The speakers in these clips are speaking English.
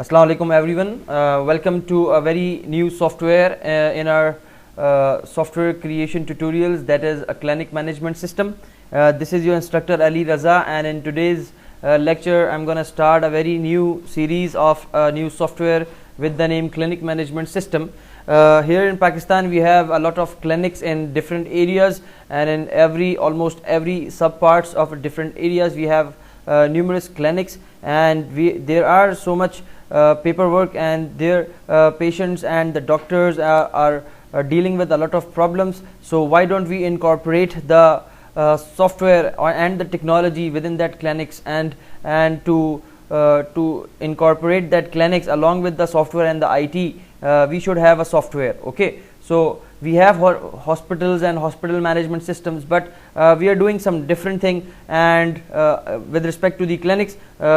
Assalamu alaikum everyone. Welcome to a very new software in our software creation tutorials, that is a clinic management system. This is your instructor Ali Raza, and in today's lecture I'm going to start a very new series of new software with the name clinic management system. Here in Pakistan we have a lot of clinics in different areas, and in almost every sub parts of different areas we have numerous clinics, and there are so much paperwork, and their patients and the doctors are dealing with a lot of problems. So why don't we incorporate the software and the technology within that clinics, and to incorporate that clinics along with the software and the IT, we should have a software. Okay, so we have hospitals and hospital management systems, but we are doing some different thing, and with respect to the clinics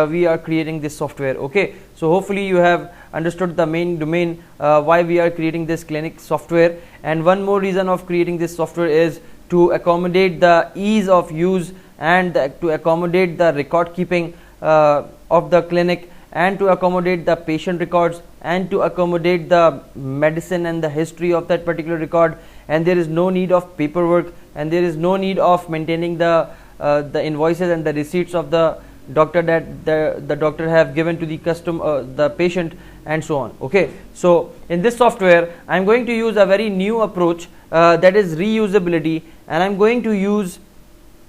we are creating this software. Okay, so hopefully you have understood the main domain why we are creating this clinic software. And one more reason of creating this software is to accommodate the ease of use, and to accommodate the record keeping of the clinic, and to accommodate the patient records, and to accommodate the medicine and the history of that particular record. And there is no need of paperwork, and there is no need of maintaining the invoices and the receipts of the doctor that the doctor have given to the the patient, and so on. Okay, so in this software I'm going to use a very new approach, that is reusability, and I'm going to use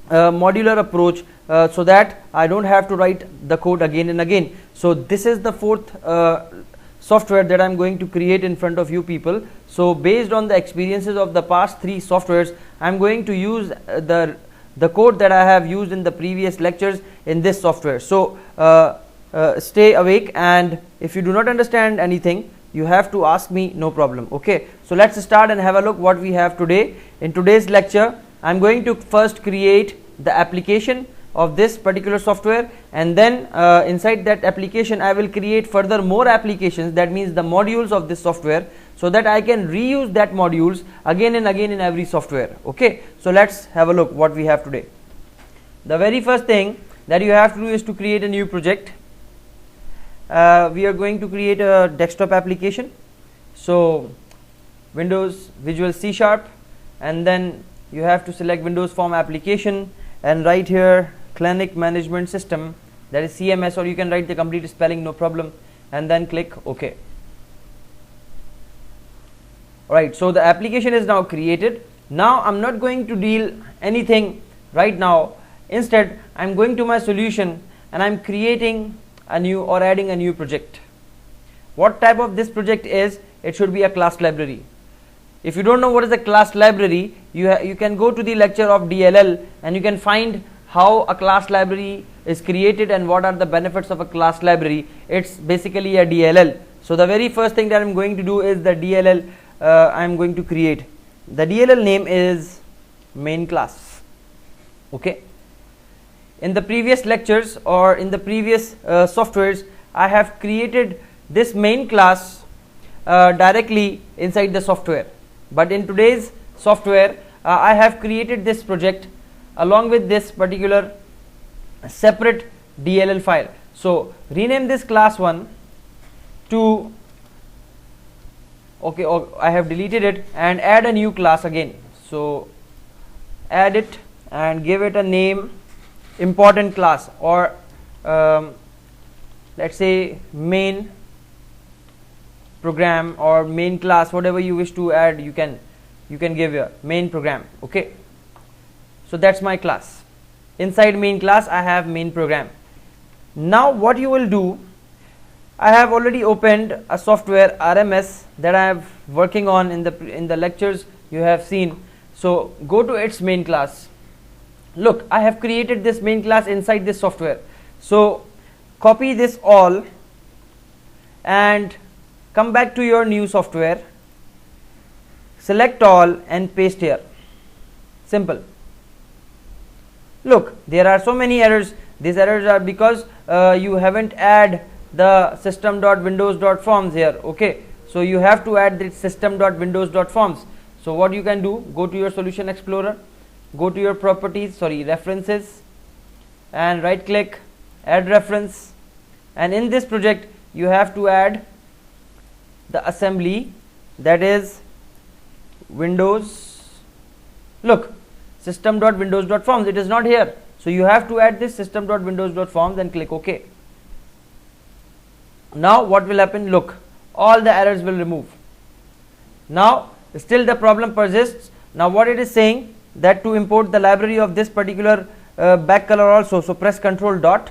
a modular approach, so that I don't have to write the code again and again. So this is the fourth software that I'm going to create in front of you people. So based on the experiences of the past three softwares, I'm going to use the code that I have used in the previous lectures in this software. So stay awake, and if you do not understand anything you have to ask me, no problem. Okay, so let's start and have a look what we have today. In today's lecture I'm going to first create the application of this particular software, and then inside that application I will create further more applications, that means the modules of this software, so that I can reuse that modules again and again in every software. Okay, so let's have a look what we have today. The very first thing that you have to do is to create a new project. We are going to create a desktop application, so Windows Visual C#, and then you have to select Windows Form Application and write here clinic management system, that is CMS, or you can write the complete spelling, no problem, and then click OK. Alright, so the application is now created. Now I'm not going to deal anything right now. Instead I'm going to my solution, and I'm creating a new or adding a new project. What type of this project is? It should be a class library. If you don't know what is a class library, you can go to the lecture of DLL, and you can find how a class library is created and what are the benefits of a class library. It's basically a DLL. So the very first thing that I'm going to do is the DLL I'm going to create. The DLL name is main class. Okay, in the previous lectures or in the previous softwares I have created this main class directly inside the software, but in today's software I have created this project along with this particular separate DLL file. So rename this class 1 to, okay, I have deleted it, and add a new class again. So add it and give it a name, important class, or let's say main program or main class, whatever you wish to add, you can give your main program. Okay, so that's my class. Inside main class I have main program. Now what you will do, I have already opened a software RMS that I have working on in the lectures you have seen. So go to its main class. Look, I have created this main class inside this software. So copy this all and come back to your new software, select all and paste here. Simple. Look, there are so many errors. These errors are because you haven't add the system.windows.forms here. Okay, so you have to add the system.windows.forms. So what you can do, go to your solution explorer, go to your references, and right click, add reference, and in this project you have to add the assembly, that is Windows. Look, system.windows.forms, it is not here, so you have to add this system.windows.forms and click OK. Now what will happen? Look, all the errors will remove. Now still the problem persists. Now what it is saying, that to import the library of this particular back color also, so press Ctrl dot.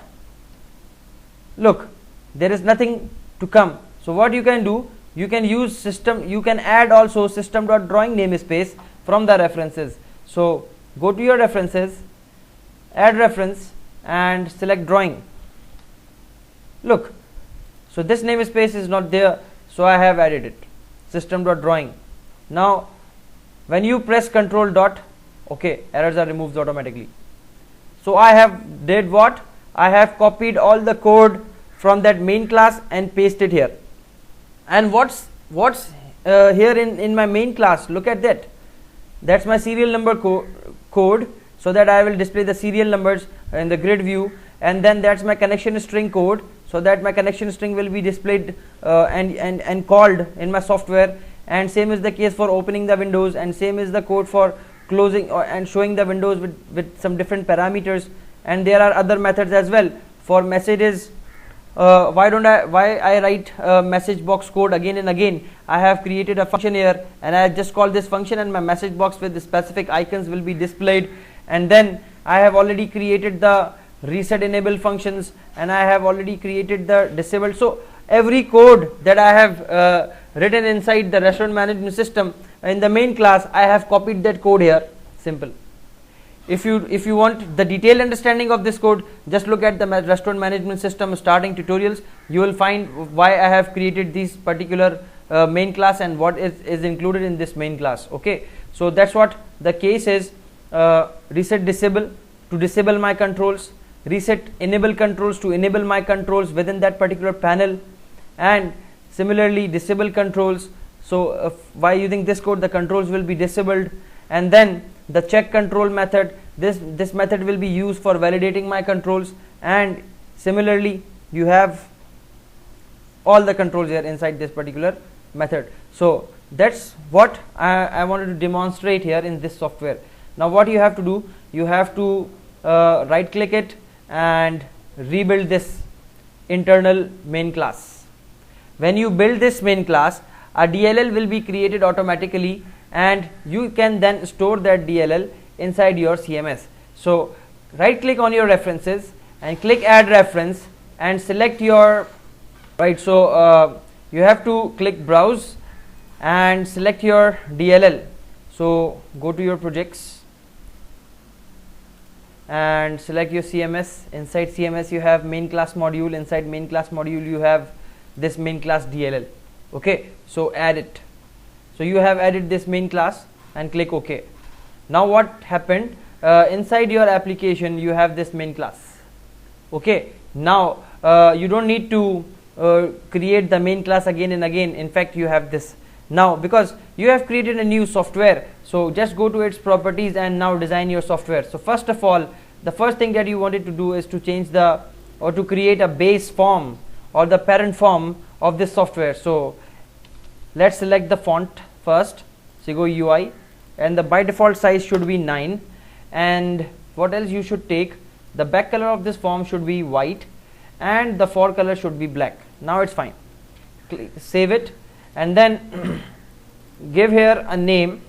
Look, there is nothing to come. So what you can do, you can use system, you can add also system.drawing namespace from the references. So go to your references, add reference and select drawing. Look, so this namespace is not there, so I have added it, system.drawing. Now when you press Ctrl dot, okay, errors are removed automatically. So I have did what? I have copied all the code from that main class and pasted here. And what's here in my main class? Look at that. That's my serial number code, so that I will display the serial numbers in the grid view. And then that's my connection string code, so that my connection string will be displayed and called in my software. And same is the case for opening the windows, and same is the code for closing and showing the windows with some different parameters. And there are other methods as well for messages. Why I write message box code again and again? I have created a function here, and I just call this function, and my message box with the specific icons will be displayed. And then I have already created the reset enable functions, and I have already created the disabled. So every code that I have written inside the restaurant management system in the main class, I have copied that code here. Simple. If you want the detailed understanding of this code, just look at the restaurant management system starting tutorials. You will find why I have created this particular main class and what is included in this main class. Okay, so that's what the case is. Reset disable to disable my controls, reset enable controls to enable my controls within that particular panel, and similarly disable controls. So by using this code, the controls will be disabled. And then the check control method, this method will be used for validating my controls. And similarly you have all the controls here inside this particular method. So that's what I wanted to demonstrate here in this software. Now what you have to do, you have to right click it and rebuild this internal main class. When you build this main class, a DLL will be created automatically, and you can then store that DLL inside your CMS. So right click on your references and click add reference and select your right. So you have to click browse and select your DLL. So go to your projects and select your CMS. Inside CMS you have main class module. Inside main class module you have this main class DLL. Okay, so add it. So you have added this main class and click OK. Now what happened, inside your application you have this main class. Okay, now you don't need to create the main class again and again. In fact, you have this now because you have created a new software. So just go to its properties and now design your software. So first of all, the first thing that you wanted to do is to change the or to create a base form or the parent form of this software. So let's select the font first, Sigo UI, and the by default size should be 9. And what else you should take, the back color of this form should be white and the fore color should be black. Now it's fine. Save it and then give here a name.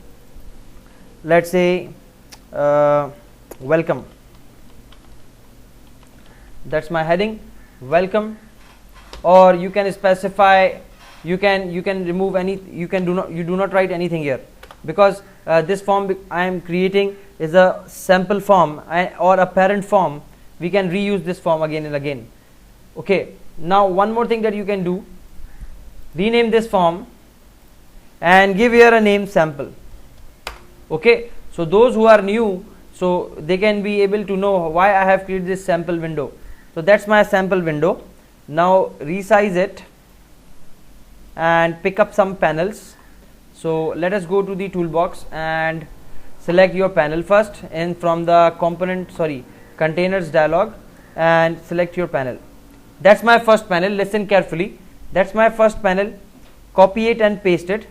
Let's say welcome. That's my heading, welcome. Or you can specify, you can remove any, you do not write anything here, because this form I am creating is a sample form or a parent form. We can reuse this form again and again. Okay, now one more thing that you can do, rename this form and give here a name sample. Okay, so those who are new, so they can be able to know why I have created this sample window. So that's my sample window. Now resize it and pick up some panels. So let us go to the toolbox and select your panel first, and from the containers dialog, and select your panel. That's my first panel. Listen carefully. That's my first panel. Copy it and paste it.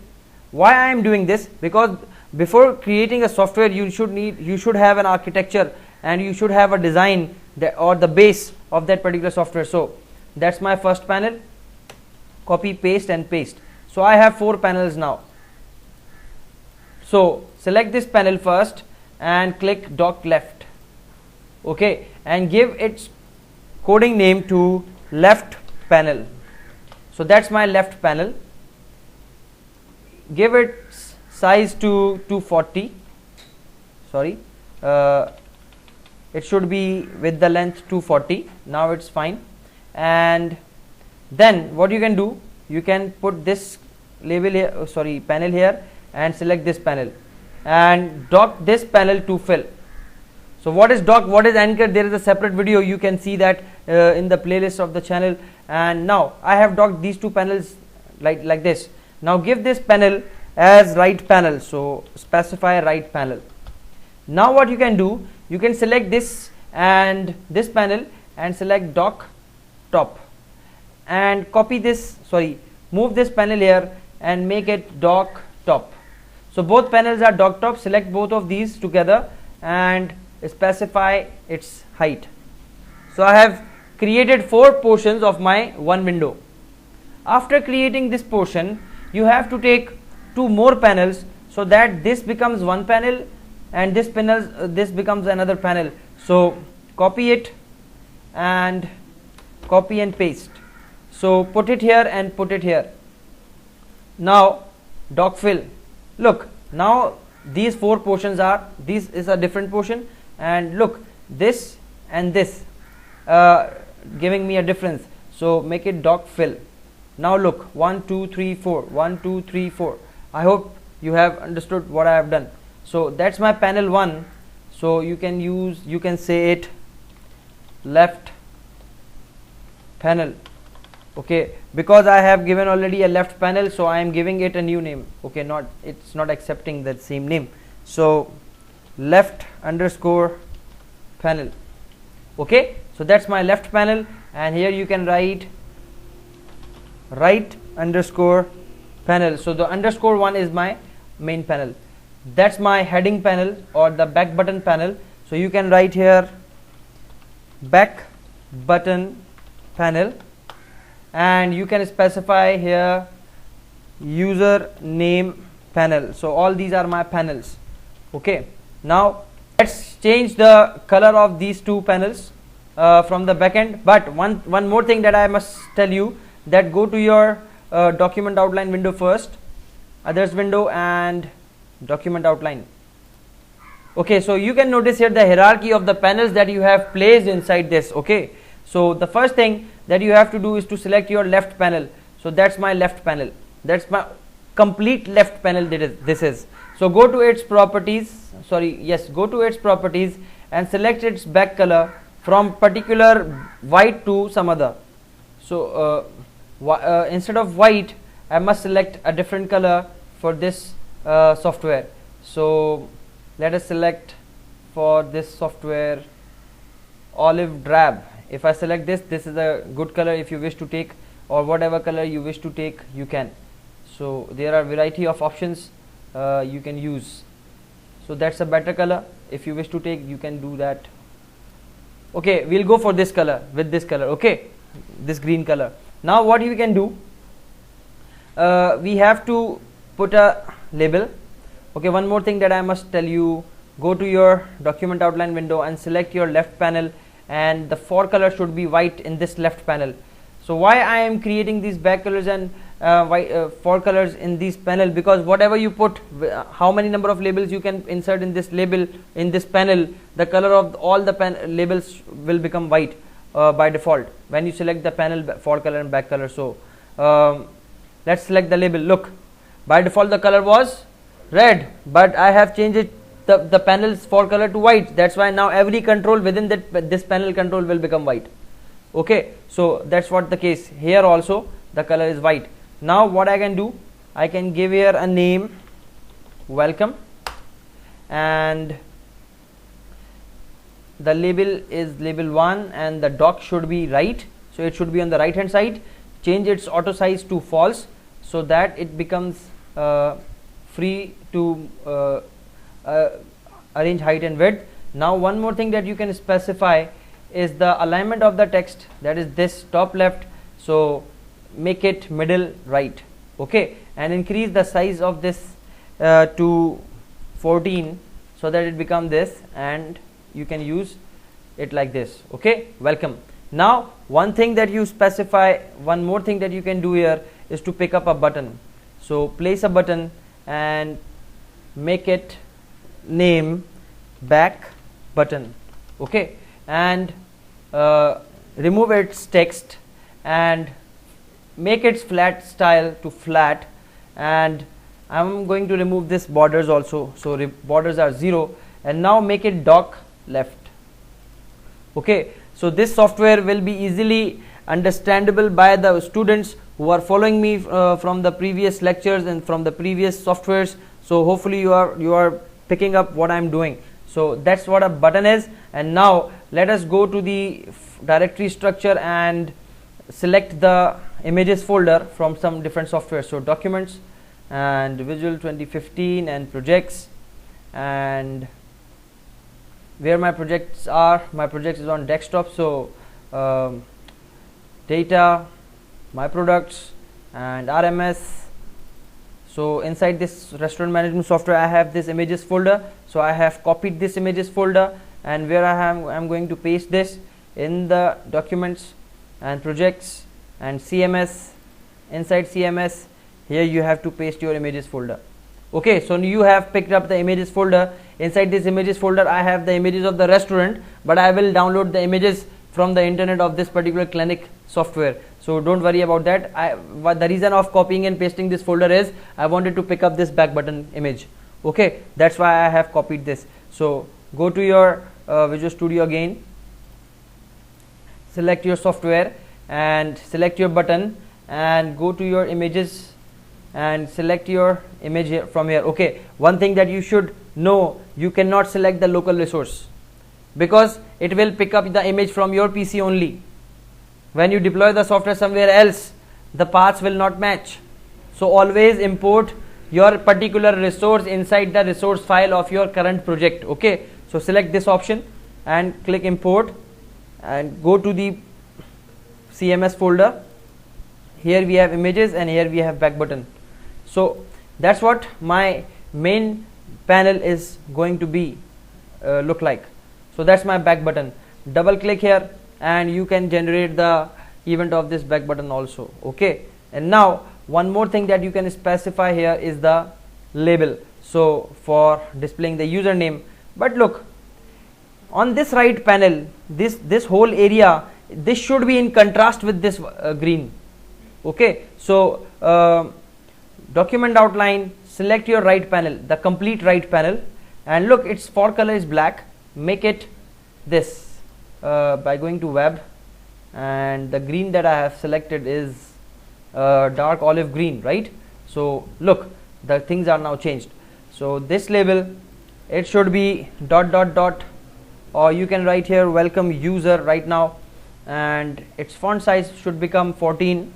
Why I am doing this? Because before creating a software, you should have an architecture and you should have a design or the base of that particular software. So that's my first panel. Copy, paste and paste. So I have 4 panels now. So select this panel first and click dock left. Okay, and give its coding name to left panel. So that's my left panel. Give its size to 240. Sorry, it should be with the length 240. Now it's fine. And then what you can do, you can put this label here, panel here, and select this panel and dock this panel to fill. So what is dock, what is anchor? There is a separate video, you can see that in the playlist of the channel. And now I have docked these 2 panels like this. Now give this panel as right panel, so specify right panel. Now what you can do, you can select this and this panel and select dock top and copy this, move this panel here and make it dock top. So both panels are dock top. Select both of these together and specify its height. So I have created 4 portions of my one window. After creating this portion, you have to take 2 more panels so that this becomes one panel and this becomes another panel. So copy it and copy and paste. So put it here and put it here. Now dock fill. Look, now these 4 portions are, this is a different portion, and look, this and this giving me a difference. So make it dock fill. Now look, 1 2 3 4, 1 2 3 4. I hope you have understood what I have done. So that's my panel 1. So you can say it left panel. Okay, because I have given already a left panel, so I am giving it a new name. Okay, it's not accepting that same name. So left underscore panel. Okay, so that's my left panel, and here you can write right underscore panel. So the underscore one is my main panel. That's my heading panel or the back button panel. So you can write here back button panel, and you can specify here user name panel. So all these are my panels. Okay, now let's change the color of these 2 panels from the backend. But one more thing that I must tell you, that go to your document outline window first, others window and document outline. Okay, so you can notice here the hierarchy of the panels that you have placed inside this. Okay, so the first thing that you have to do is to select your left panel. So that's my left panel, that's my complete left panel. This is so go to its properties, go to its properties and select its back color from particular white to some other. So instead of white, I must select a different color for this software. So let us select for this software olive drab. If I select this is a good color. If you wish to take, or whatever color you wish to take, you can. So there are variety of options you can use. So that's a better color. If you wish to take, you can do that. Okay, we'll go for this color, with this color. Okay, this green color. Now what you can do, we have to put a label. Okay, one more thing that I must tell you, go to your document outline window and select your left panel, and the fore color should be white in this left panel. So why I am creating these back colors and fore colors in this panel? Because whatever you put, how many number of labels you can insert in this label, in this panel, the color of all the labels will become white by default when you select the panel fore color and back color. So let's select the label. Look, by default the color was red, but I have changed it, the panel's fore color to white. That's why now every control within this panel control will become white. Okay, so that's what the case here. Also the color is white. Now what I can do, I can give here a name, welcome, and the label is label 1, and the dock should be right, so it should be on the right hand side. change its auto size to false, so that it becomes free to arrange height and width. Now one more thing that you can specify is the alignment of the text, that is this top left, so make it middle right, okay, and increase the size of this to 14, so that it become this, and you can use it like this, okay. Welcome. Now one thing that you specify, one more thing that you can do here is to pick up a button. So place a button and make it name back button, okay, and remove its text and make its flat style to flat, and I'm going to remove this borders also, so borders are 0, and now make it dock left, okay. So this software will be easily understandable by the students who are following me from the previous lectures and from the previous softwares. So hopefully you are picking up what I'm doing. So that's what a button is. And now let us go to the directory structure and select the images folder from some different software. So documents and Visual 2015 and projects, and where my projects are, my projects is on desktop, so data, my products and RMS. So inside this restaurant management software I have this images folder, so I have copied this images folder, and where I'm going to paste this in the documents and projects and CMS. Inside CMS, here you have to paste your images folder, okay. So you have picked up the images folder. Inside this images folder I have the images of the restaurant, but I will download the images from the internet of this particular clinic software, so don't worry about that. The reason of copying and pasting this folder is I wanted to pick up this back button image, okay, that's why I have copied this. So go to your Visual Studio again, select your software and select your button, and go to your images and select your image here, from here, okay. One thing that you should know, you cannot select the local resource, because it will pick up the image from your PC only. When you deploy the software somewhere else, the paths will not match. So always import your particular resource inside the resource file of your current project, okay. So select this option and click import and go to the CMS folder. Here we have images and here we have back button. So that's what my main panel is going to be look like. So that's my back button. Double click here and you can generate the event of this back button also, okay. And now one more thing that you can specify here is the label, so for displaying the username. But look, on this right panel, this whole area, this should be in contrast with this green, okay. So document outline, select your right panel, the complete right panel, and look, its font color is black. Make it this by going to web, and the green that I have selected is dark olive green, right? So look, the things are now changed. So this label, it should be ... or you can write here welcome user right now, and its font size should become 14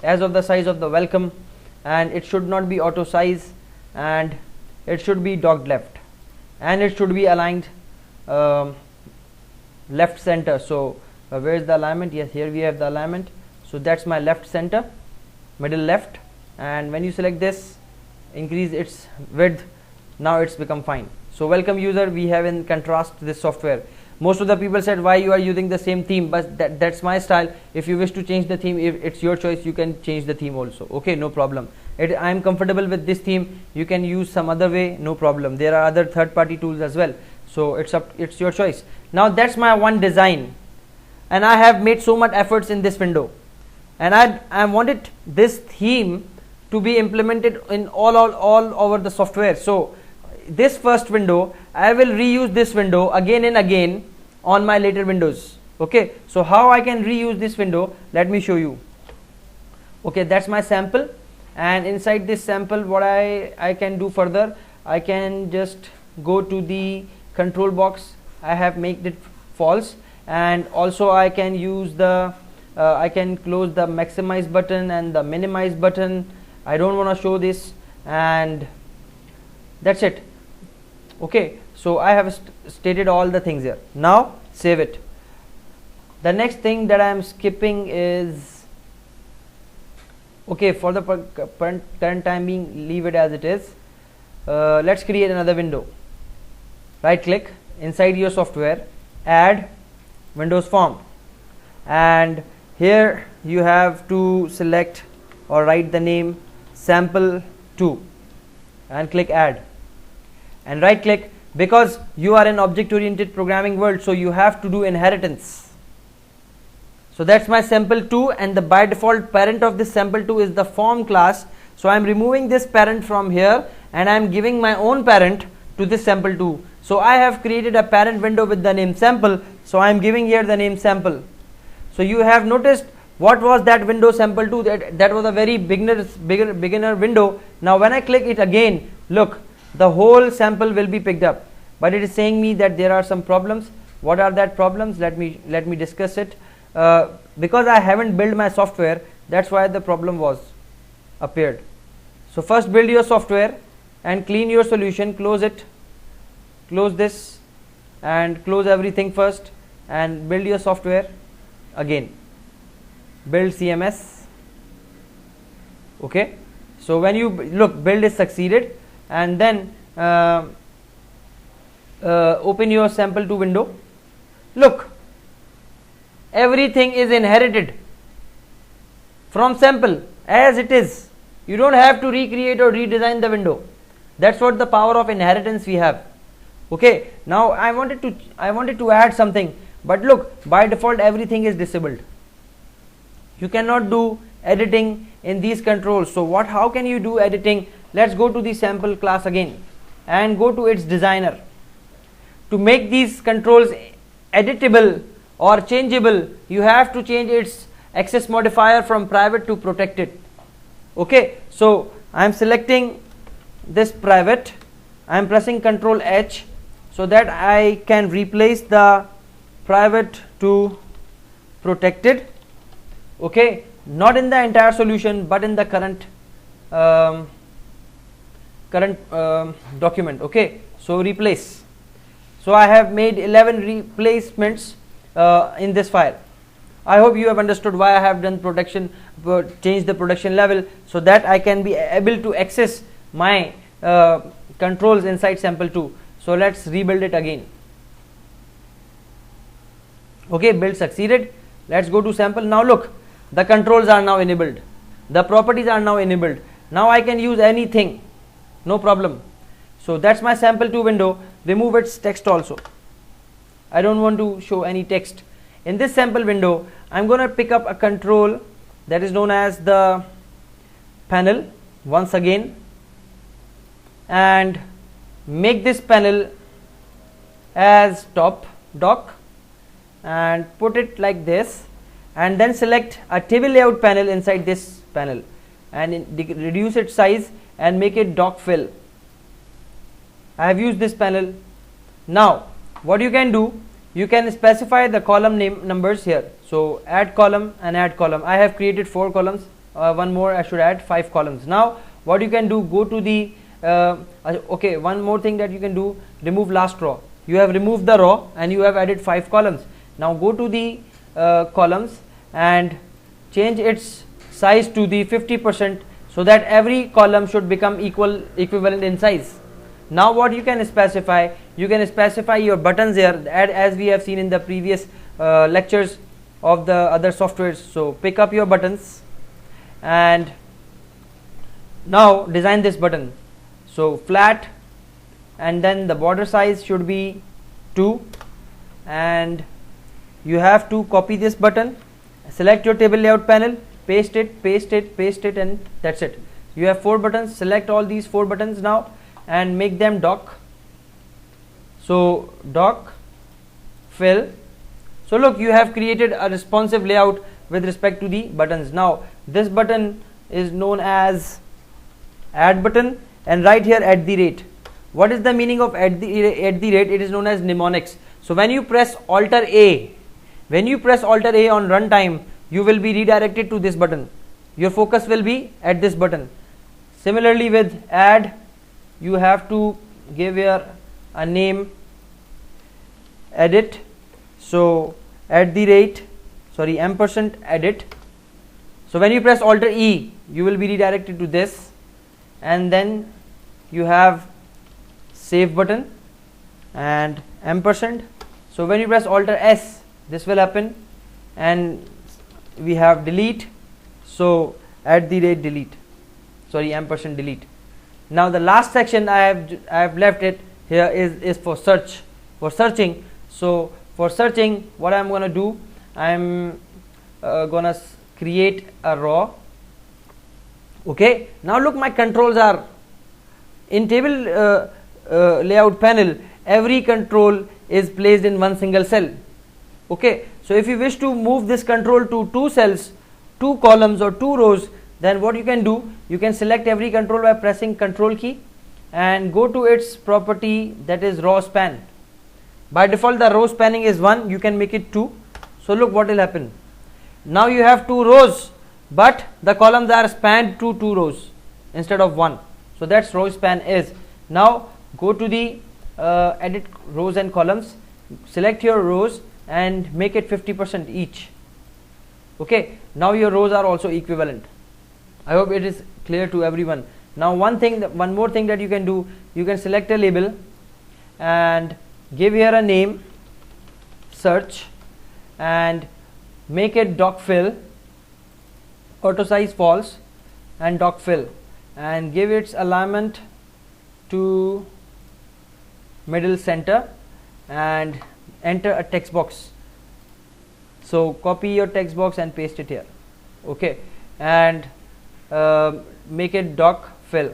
as of the size of the welcome, and it should not be auto size, and it should be docked left, and it should be aligned left center. So where is the alignment? Yes, here we have the alignment. So that's my left center, middle left, and when you select this, increase its width, now it's become fine. So welcome user, we have in contrast this software. Most of the people said why you are using the same theme, but that's my style. If you wish to change the theme, if it's your choice, you can change the theme also, okay, no problem. I am comfortable with this theme. You can use some other way, no problem. There are other third-party tools as well, so it's your choice. Now that's my one design, and I have made so much efforts in this window, and I wanted this theme to be implemented in all over the software. So this first window, I will reuse this window again and again on my later windows, okay. So how I can reuse this window, let me show you. Okay, that's my sample, and inside this sample, what I can do further, I can just go to the control box. I have made it false, and also I can use the I can close the maximize button and the minimize button. I don't want to show this, and that's it. Okay, so I have stated all the things here. Now save it. The next thing that I am skipping is, okay, for the current time being, leave it as it is. Let's create another window. Right click inside your software, add Windows form, and here you have to select or write the name sample2 and click add, and right click, because you are in object oriented programming world, so you have to do inheritance. So that's my sample2, and the by default parent of this sample2 is the form class. So I am removing this parent from here and I am giving my own parent to this sample2. So I have created a parent window with the name sample, so I am giving here the name sample. So you have noticed what was that window sample2, that was a very beginner window. Now when I click it again, look, the whole sample will be picked up, but it is saying me that there are some problems. What are that problems? Let me discuss it. Because I haven't built my software, that's why the problem was appeared. So first build your software and clean your solution, close it, close this and close everything first, and build your software again, build CMS. Okay, so when you look, build is succeeded, and then open your sample2 window. Look, everything is inherited from sample as it is. You don't have to recreate or redesign the window. That's what the power of inheritance we have. Okay, now I wanted to add something, but look, by default everything is disabled. You cannot do editing in these controls. So how can you do editing? Let's go to the sample class again and go to its designer. To make these controls editable or changeable, you have to change its access modifier from private to protected. Okay, so I am selecting this private, I am pressing Ctrl H so that I can replace the private to protected. Okay, not in the entire solution but in the current document. Okay, so replace. So I have made 11 replacements in this file. I hope you have understood why I have done protection, change the protection level, so that I can be able to access my controls inside sample2. So let's rebuild it again. Okay, build succeeded. Let's go to sample. Now look, the controls are now enabled, the properties are now enabled. Now I can use anything, no problem. So that's my sample2 window. Remove its text also. I don't want to show any text. In this sample window, I'm going to pick up a control that is known as the panel once again, and make this panel as top dock and put it like this, and then select a table layout panel inside this panel and reduce its size and make it dock fill. I have used this panel. Now what you can do, you can specify the column name numbers here. So add column and add column. I have created 4 columns, one more I should add 5 columns. Now what you can do, go to the okay, one more thing that you can do, remove last row. You have removed the row and you have added 5 columns. Now go to the columns and change its size to the 50% so that every column should become equivalent in size. Now what you can specify, your buttons here, as we have seen in the previous lectures of the other softwares. So pick up your buttons and now design this button. So flat, and then the border size should be 2, and you have to copy this button, select your table layout panel, paste it, and that's it. You have 4 buttons. Select all these 4 buttons now and make them dock. So dock fill. So look, you have created a responsive layout with respect to the buttons. Now this button is known as add button, and right here at the rate. What is the meaning of at the rate? It is known as mnemonics. So when you press Alt A, on runtime, you will be redirected to this button. Your focus will be at this button. Similarly with add, you have to give here a name, edit. So ampersand edit. So when you press Alt E, you will be redirected to this, and then you have save button and ampersand. So when you press Alt S, this will happen, and we have delete. So delete, ampersand delete. Now the last section I have left it here is for searching. So for searching, what I'm gonna do, I'm gonna create a raw. Okay, now look, my controls are in table layout panel. Every control is placed in one single cell. Okay, so if you wish to move this control to 2 cells, 2 columns or 2 rows, then what you can do, you can select every control by pressing Control key and go to its property, that is row span. By default the row spanning is 1, you can make it 2. So look what will happen. Now you have 2 rows, but the columns are spanned to 2 rows instead of 1. So that's row span is. Now go to the edit rows and columns, select your rows and make it 50% each. Okay, now your rows are also equivalent. I hope it is clear to everyone. Now one more thing that you can do, you can select a label and give here a name, search, and make it dock fill, auto size false, and dock fill, and give its alignment to middle center, and enter a text box. So copy your text box and paste it here. Okay, and make it dock fill.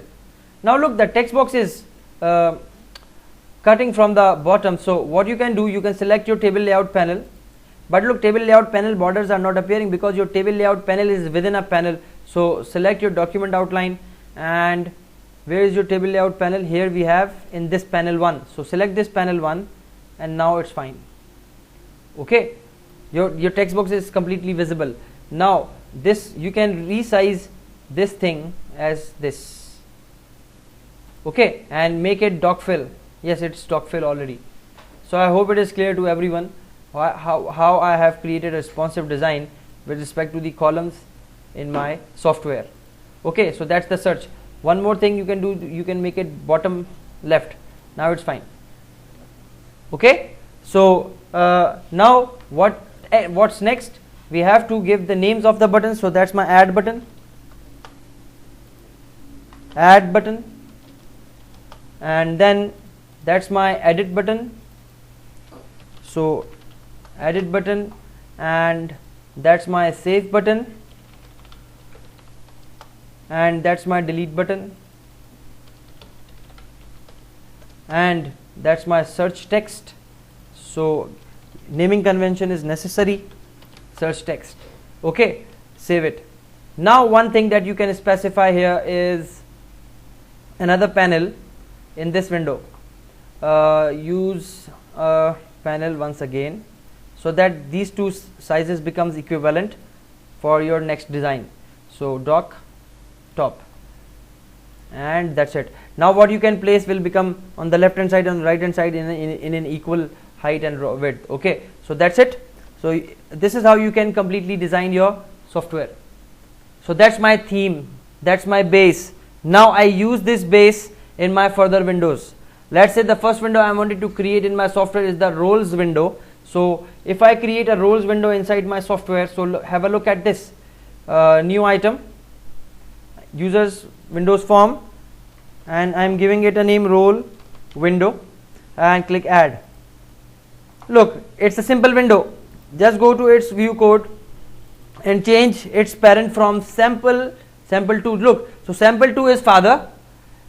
Now look, the text box is cutting from the bottom. So what you can do, you can select your table layout panel, but look, table layout panel borders are not appearing because your table layout panel is within a panel. So select your document outline, and where is your table layout panel? Here we have in this panel 1. So select this panel 1, and now it's fine. Okay, your text box is completely visible. Now this, you can resize this thing as this. Okay, and make it dock fill. Yes, it's dock fill already. So I hope it is clear to everyone how I have created a responsive design with respect to the columns in my software. Okay, so that's the search. One more thing you can do, you can make it bottom left. Now it's fine. Okay, so now what's next? We have to give the names of the buttons. So that's my add button, and then that's my edit button. So edit button, and that's my save button, and that's my delete button, and that's my search text. So naming convention is necessary, search text. Okay, save it. Now one thing that you can specify here is another panel in this window. Use a panel once again, so that these two sizes becomes equivalent for your next design. So dock top, and that's it. Now what you can place will become on the left hand side and right hand side in an equal height and width. Okay, so that's it. So this is how you can completely design your software. So that's my theme, that's my base. Now I use this base in my further windows. Let's say the first window I wanted to create in my software is the roles window. So if I create a roles window inside my software, so have a look at this, new item, users windows form, and I'm giving it a name role window, and click add. Look, it's a simple window. Just go to its view code and change its parent from sample to. Look, so sample 2 is father,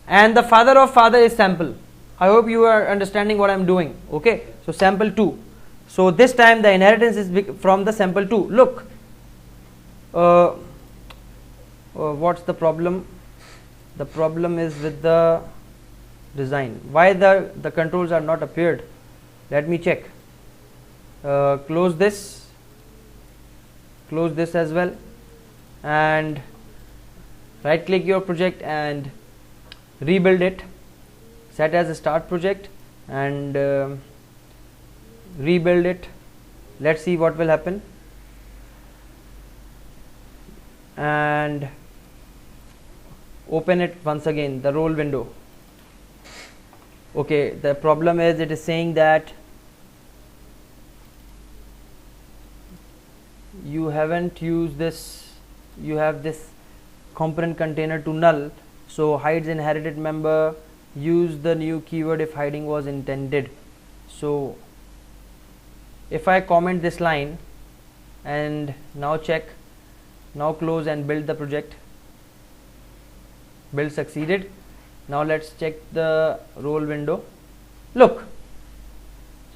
and the father of father is sample. I hope you are understanding what I'm doing. Okay, so sample 2. So this time the inheritance is from the sample 2. Look, what's the problem? The problem is with the design. Why the controls are not appeared? Let me check. Close this, close this as well, and right click your project and rebuild it, set as a start project and rebuild it. Let's see what will happen. And open it once again, the role window. Okay, the problem is it is saying that you haven't used this, you have this component container to null, so hides inherited member, use the new keyword if hiding was intended. So if I comment this line and now check, now close and build the project, build succeeded. Now let's check the role window. Look,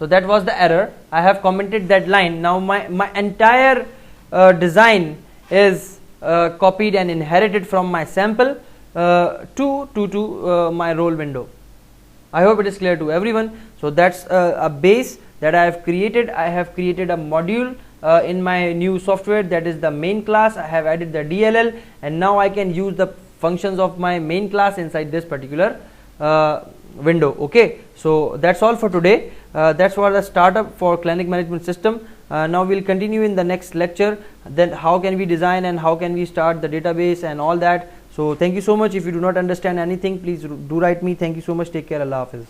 so that was the error. I have commented that line. Now my entire design is copied and inherited from my sample to my role window. I hope it is clear to everyone. So that's a base that I have created. I have created a module in my new software, that is the main class. I have added the DLL, and now I can use the functions of my main class inside this particular window. Okay, so that's all for today. That's what the startup for clinic management system. Now we'll continue in the next lecture, then how can we design and how can we start the database and all that. So thank you so much. If you do not understand anything, please do write me. Thank you so much. Take care. Allah Hafiz.